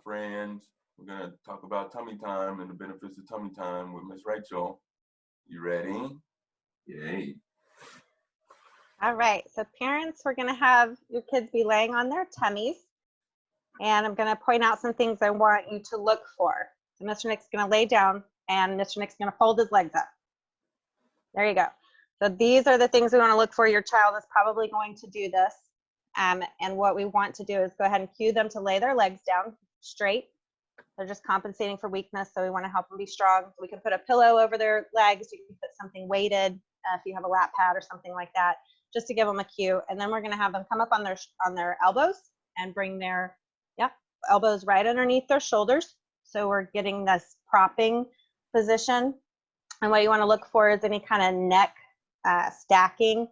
friends. We're gonna talk about tummy time and the benefits of tummy time with Miss Rachel. You ready? Yay. All right, so parents, we're gonna have your kids be laying on their tummies, and I'm gonna point out some things I want you to look for. So Mr. Nick's gonna lay down, and Mr. Nick's gonna fold his legs up. There you go. So these are the things we wanna look for. Your child is probably going to do this. And what we want to do is go ahead and cue them to lay their legs down straight. They're just compensating for weakness, so we wanna help them be strong. So we can put a pillow over their legs. You can put something weighted if you have a lap pad or something like that, just to give them a cue. And then we're gonna have them come up on their elbows and bring their elbows right underneath their shoulders. So we're getting this propping position. And what you wanna look for is any kind of neck stacking,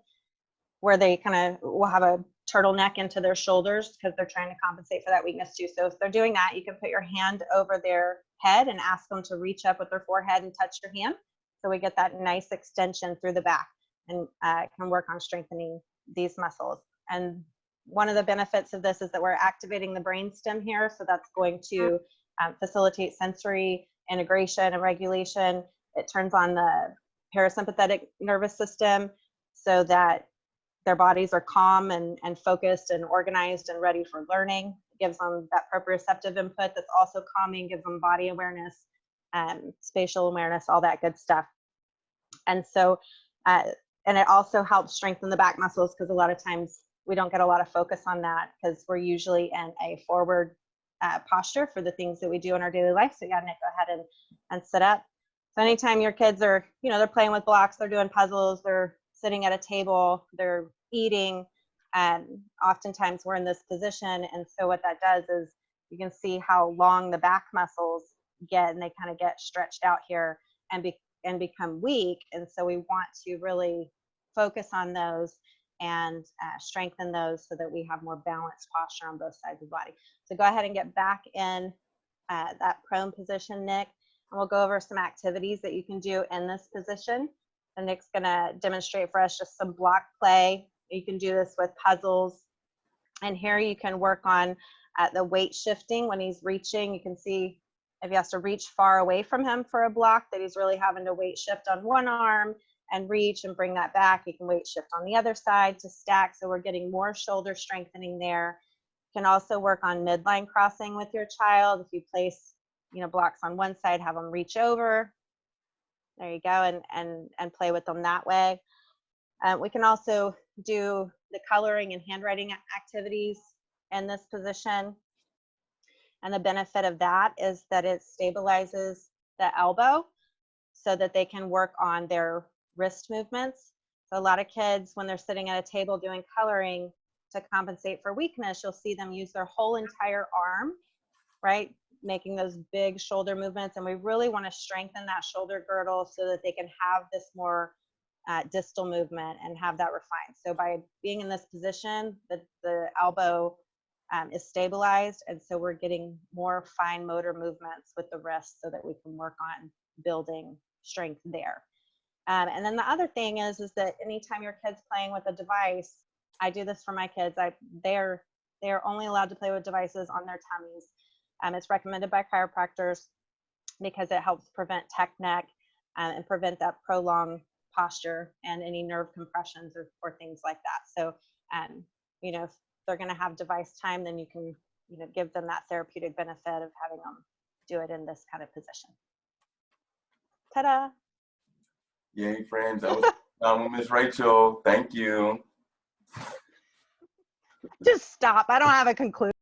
where they kind of will have a turtleneck into their shoulders because they're trying to compensate for that weakness too. So if they're doing that, you can put your hand over their head and ask them to reach up with their forehead and touch your hand. So we get that nice extension through the back, and can work on strengthening these muscles. And one of the benefits of this is that we're activating the brainstem here. So that's going to facilitate sensory integration and regulation. It turns on the parasympathetic nervous system so that their bodies are calm and focused and organized and ready for learning. It gives them that proprioceptive input that's also calming, gives them body awareness, spatial awareness, all that good stuff. And so, and it also helps strengthen the back muscles, because a lot of times we don't get a lot of focus on that because we're usually in a forward posture for the things that we do in our daily life. So yeah, Nick, go ahead and sit up. So anytime your kids are, they're playing with blocks, they're doing puzzles, they're sitting at a table, they're eating, and oftentimes we're in this position. And so what that does is you can see how long the back muscles get, and they kind of get stretched out here and become weak. And so we want to really focus on those and strengthen those so that we have more balanced posture on both sides of the body. So go ahead and get back in that prone position, Nick, and we'll go over some activities that you can do in this position. And Nick's gonna demonstrate for us just some block play. You can do this with puzzles. And here you can work on the weight shifting when he's reaching. You can see if he has to reach far away from him for a block, that he's really having to weight shift on one arm and reach and bring that back. You can weight shift on the other side to stack. So we're getting more shoulder strengthening there. You can also work on midline crossing with your child. If you place, blocks on one side, have them reach over. There you go, and play with them that way. We can also do the coloring and handwriting activities in this position. And the benefit of that is that it stabilizes the elbow so that they can work on their wrist movements. So a lot of kids, when they're sitting at a table doing coloring to compensate for weakness, you'll see them use their whole entire arm, right? Making those big shoulder movements. And we really want to strengthen that shoulder girdle so that they can have this more distal movement and have that refined. So by being in this position, the elbow is stabilized, and so we're getting more fine motor movements with the wrist so that we can work on building strength there. And then the other thing is that anytime your kid's playing with a device, I do this for my kids, they're only allowed to play with devices on their tummies. It's recommended by chiropractors because it helps prevent tech neck and prevent that prolonged posture and any nerve compressions or things like that. So, if they're going to have device time, then you can, give them that therapeutic benefit of having them do it in this kind of position. Ta-da! Yay, friends. That was Miss Rachel. Thank you. Just stop. I don't have a conclusion.